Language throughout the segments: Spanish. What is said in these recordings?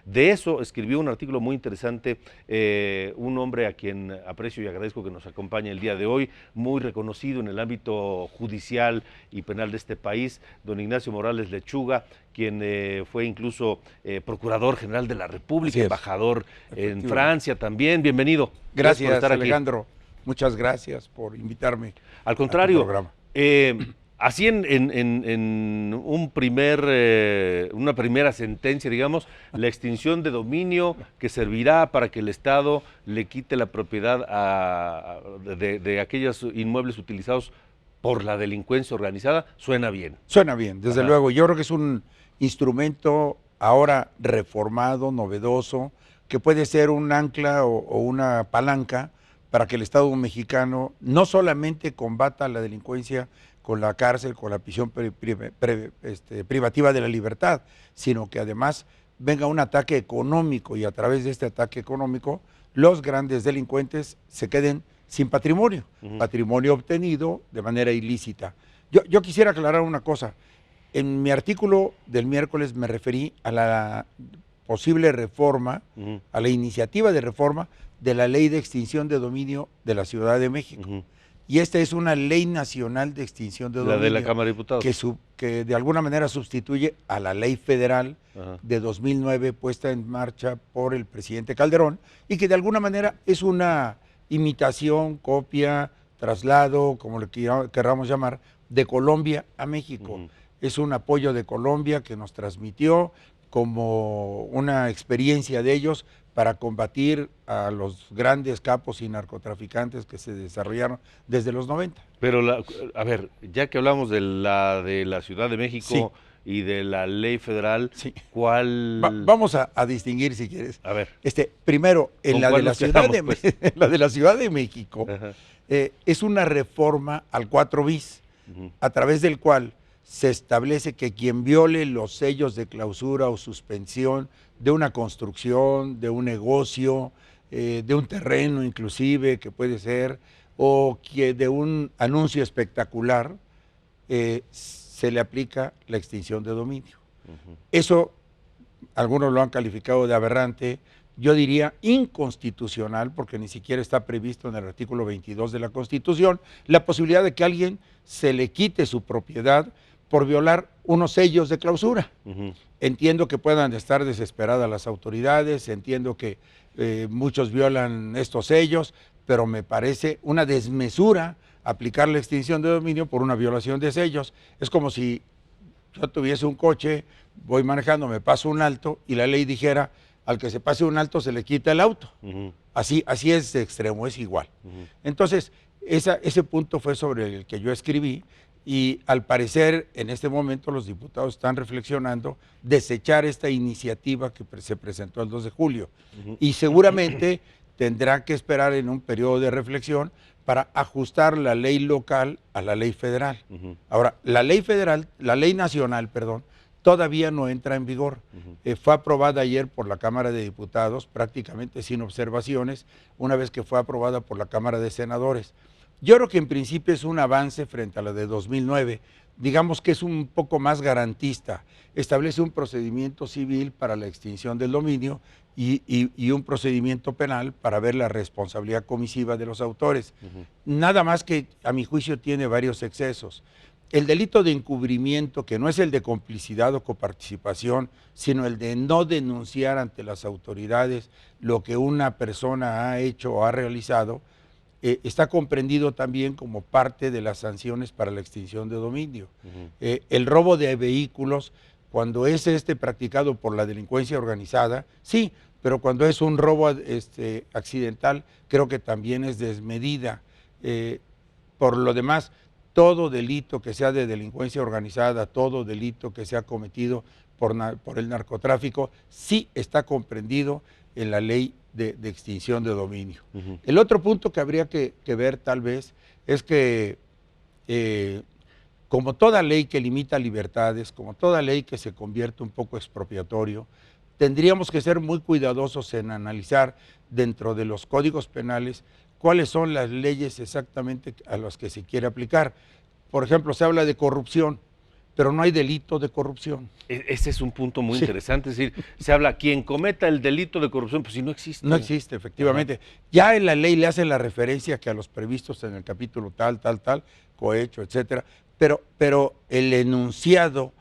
De eso escribió un artículo muy interesante un hombre a quien aprecio y agradezco que nos acompañe el día de hoy, muy reconocido en el ámbito judicial y penal de este país, don Ignacio Morales Lechuga, quien fue incluso Procurador General de la República, embajador en Francia también. Bienvenido. Gracias por estar Alejandro. Aquí. Muchas gracias por invitarme. Al contrario, a tu programa. Así en una primera sentencia, digamos, la extinción de dominio que servirá para que el Estado le quite la propiedad de aquellos inmuebles utilizados por la delincuencia organizada, suena bien. Suena bien, desde luego. Yo creo que es un instrumento ahora reformado, novedoso, que puede ser un ancla o una palanca para que el Estado mexicano no solamente combata la delincuencia con la cárcel, con la prisión privativa de la libertad, sino que además venga un ataque económico y a través de este ataque económico los grandes delincuentes se queden sin patrimonio, patrimonio obtenido de manera ilícita. Yo quisiera aclarar una cosa. En mi artículo del miércoles me referí a la posible reforma, a la iniciativa de reforma de la Ley de Extinción de Dominio de la Ciudad de México. Y esta es una ley nacional de extinción de dominio. La de la Cámara de Diputados. Que de alguna manera sustituye a la ley federal de 2009 puesta en marcha por el presidente Calderón y que de alguna manera es una imitación, copia, traslado, como le queramos llamar, de Colombia a México. Es un apoyo de Colombia que nos transmitió como una experiencia de ellos para combatir a los grandes capos y narcotraficantes que se desarrollaron desde los 90. Pero, a ver, ya que hablamos de la Ciudad de México y de la ley federal, ¿cuál...? Vamos a distinguir, si quieres. A ver. Primero, en la de la Ciudad de México, es una reforma al 4 bis, a través del cual se establece que quien viole los sellos de clausura o suspensión de una construcción, de un negocio, de un terreno inclusive, que puede ser, o que de un anuncio espectacular, se le aplica la extinción de dominio. Eso, algunos lo han calificado de aberrante, yo diría inconstitucional, porque ni siquiera está previsto en el artículo 22 de la Constitución la posibilidad de que a alguien se le quite su propiedad por violar unos sellos de clausura. Entiendo que puedan estar desesperadas las autoridades, entiendo que muchos violan estos sellos, pero me parece una desmesura aplicar la extinción de dominio por una violación de sellos. Es como si yo tuviese un coche, voy manejando, me paso un alto y la ley dijera, al que se pase un alto se le quita el auto. Así es de extremo, es igual. Entonces, ese punto fue sobre el que yo escribí. Y al parecer en este momento los diputados están reflexionando desechar esta iniciativa que se presentó el 2 de julio y seguramente tendrá que esperar en un periodo de reflexión para ajustar la ley local a la ley federal. Ahora, la ley nacional, todavía no entra en vigor. Fue aprobada ayer por la Cámara de Diputados prácticamente sin observaciones, una vez que fue aprobada por la Cámara de Senadores. Yo creo que en principio es un avance frente a la de 2009, digamos que es un poco más garantista, establece un procedimiento civil para la extinción del dominio y un procedimiento penal para ver la responsabilidad comisiva de los autores. Nada más que a mi juicio tiene varios excesos. El delito de encubrimiento, que no es el de complicidad o coparticipación, sino el de no denunciar ante las autoridades lo que una persona ha hecho o ha realizado, está comprendido también como parte de las sanciones para la extinción de dominio. El robo de vehículos, cuando es practicado por la delincuencia organizada, sí, pero cuando es un robo accidental, creo que también es desmedida. Por lo demás, todo delito que sea de delincuencia organizada, todo delito que sea cometido por el narcotráfico, sí está comprendido en la ley de extinción de dominio. El otro punto que habría que ver tal vez es que como toda ley que limita libertades, como toda ley que se convierte un poco expropiatorio, tendríamos que ser muy cuidadosos en analizar dentro de los códigos penales cuáles son las leyes exactamente a las que se quiere aplicar. Por ejemplo, se habla de corrupción, pero no hay delito de corrupción. Ese es un punto muy interesante, es decir, se habla, quien cometa el delito de corrupción, pues si no existe. No existe, efectivamente. Ajá. Ya en la ley le hace la referencia que a los previstos en el capítulo tal, cohecho, etcétera, pero el enunciado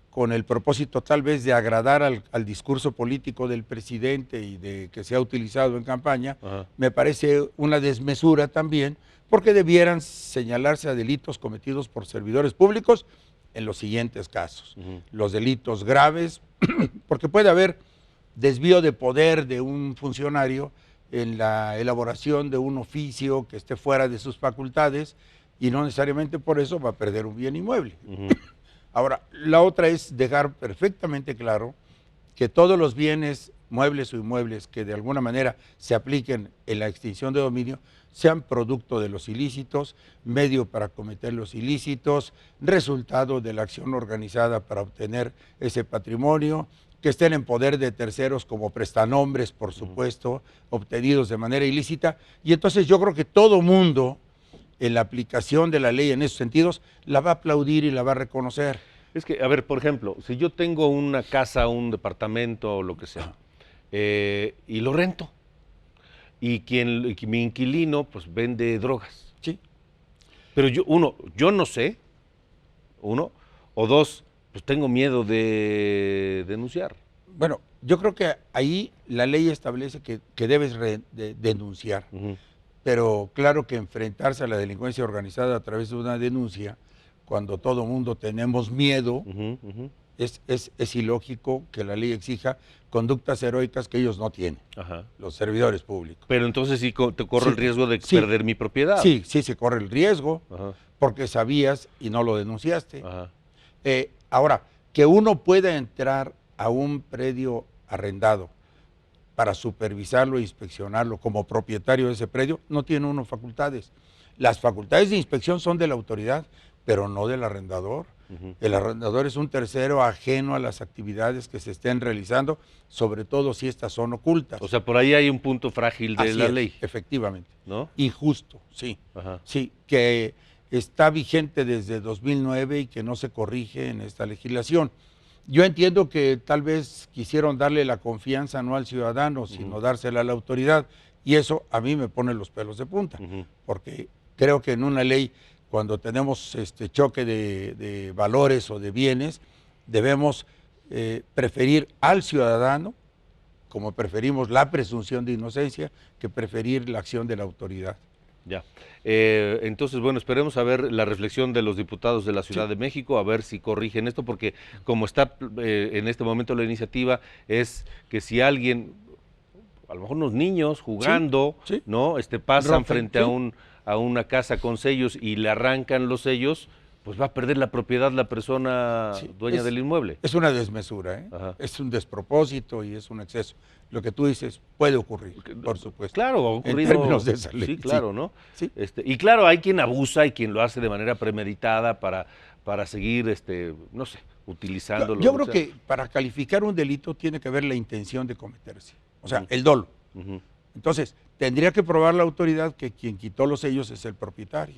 con el propósito tal vez de agradar al discurso político del presidente y de que se ha utilizado en campaña, me parece una desmesura también, porque debieran señalarse a delitos cometidos por servidores públicos en los siguientes casos. Los delitos graves, porque puede haber desvío de poder de un funcionario en la elaboración de un oficio que esté fuera de sus facultades y no necesariamente por eso va a perder un bien inmueble. Ahora, la otra es dejar perfectamente claro que todos los bienes muebles o inmuebles que de alguna manera se apliquen en la extinción de dominio sean producto de los ilícitos, medio para cometer los ilícitos, resultado de la acción organizada para obtener ese patrimonio, que estén en poder de terceros como prestanombres, por supuesto, obtenidos de manera ilícita. Y entonces yo creo que todo mundo, en la aplicación de la ley en esos sentidos, la va a aplaudir y la va a reconocer. Es que, a ver, por ejemplo, si yo tengo una casa, un departamento o lo que sea, y lo rento, y mi inquilino pues vende drogas. Sí. Pero yo no sé, o dos, pues tengo miedo de denunciar. Bueno, yo creo que ahí la ley establece que debes denunciar, pero claro que enfrentarse a la delincuencia organizada a través de una denuncia, cuando todo mundo tenemos miedo, es ilógico que la ley exija conductas heroicas que ellos no tienen, los servidores públicos. Pero entonces sí te corro el riesgo de perder mi propiedad. Sí, se corre el riesgo, porque sabías y no lo denunciaste. Ahora, que uno pueda entrar a un predio arrendado para supervisarlo e inspeccionarlo como propietario de ese predio, no tiene uno facultades. Las facultades de inspección son de la autoridad, pero no del arrendador. El arrendador es un tercero ajeno a las actividades que se estén realizando, sobre todo si estas son ocultas. O sea, por ahí hay un punto frágil de la ley. Efectivamente. ¿No? Injusto, sí. Sí, que está vigente desde 2009 y que no se corrige en esta legislación. Yo entiendo que tal vez quisieron darle la confianza no al ciudadano, sino dársela a la autoridad, y eso a mí me pone los pelos de punta, porque creo que en una ley, cuando tenemos este choque de valores o de bienes, debemos preferir al ciudadano, como preferimos la presunción de inocencia, que preferir la acción de la autoridad. Ya. Entonces, bueno, esperemos a ver la reflexión de los diputados de la Ciudad de México, a ver si corrigen esto, porque como está en este momento la iniciativa, es que si alguien, a lo mejor unos niños jugando, ¿no? Pasan frente a una casa con sellos y le arrancan los sellos, pues va a perder la propiedad la persona dueña del inmueble. Es una desmesura, es un despropósito y es un exceso. Lo que tú dices puede ocurrir, por supuesto. Claro, ha ocurrido. En términos de esa ley. Sí, claro, ¿no? Sí. Y claro, hay quien abusa y quien lo hace de manera premeditada para seguir, no sé, utilizándolo. Yo creo que para calificar un delito tiene que haber la intención de cometerse, o sea, el dolo. Entonces, tendría que probar la autoridad que quien quitó los sellos es el propietario,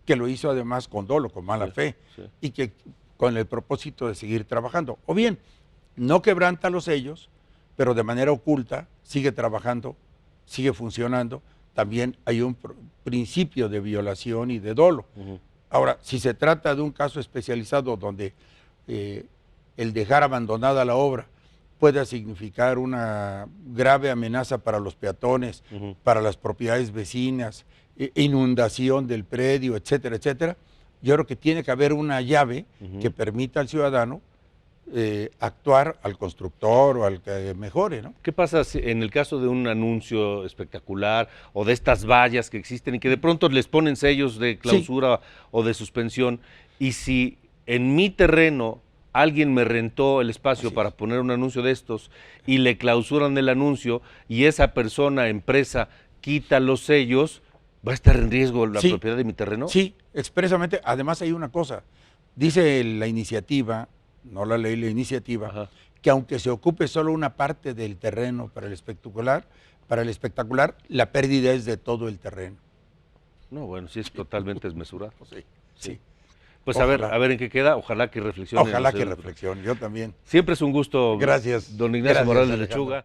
que lo hizo además con dolo, con mala fe, y que con el propósito de seguir trabajando. O bien, no quebranta los sellos, pero de manera oculta sigue trabajando, sigue funcionando. También hay un principio de violación y de dolo. Ahora, si se trata de un caso especializado donde el dejar abandonada la obra pueda significar una grave amenaza para los peatones, para las propiedades vecinas, inundación del predio, etcétera, etcétera, yo creo que tiene que haber una llave que permita al ciudadano actuar, al constructor o al que mejore, ¿no? ¿Qué pasa si en el caso de un anuncio espectacular o de estas vallas que existen y que de pronto les ponen sellos de clausura o de suspensión, y si en mi terreno alguien me rentó el espacio para poner un anuncio de estos y le clausuran el anuncio y esa persona, empresa, quita los sellos, ¿va a estar en riesgo la propiedad de mi terreno? Sí, expresamente. Además hay una cosa, dice la iniciativa, no la ley, la iniciativa, que aunque se ocupe solo una parte del terreno para el espectacular, la pérdida es de todo el terreno. No, bueno, sí es totalmente desmesurado. Sí. Pues a ver en qué queda, ojalá que reflexione. Ojalá que reflexione, yo también. Siempre es un gusto. Gracias. Don Ignacio Morales de Lechuga.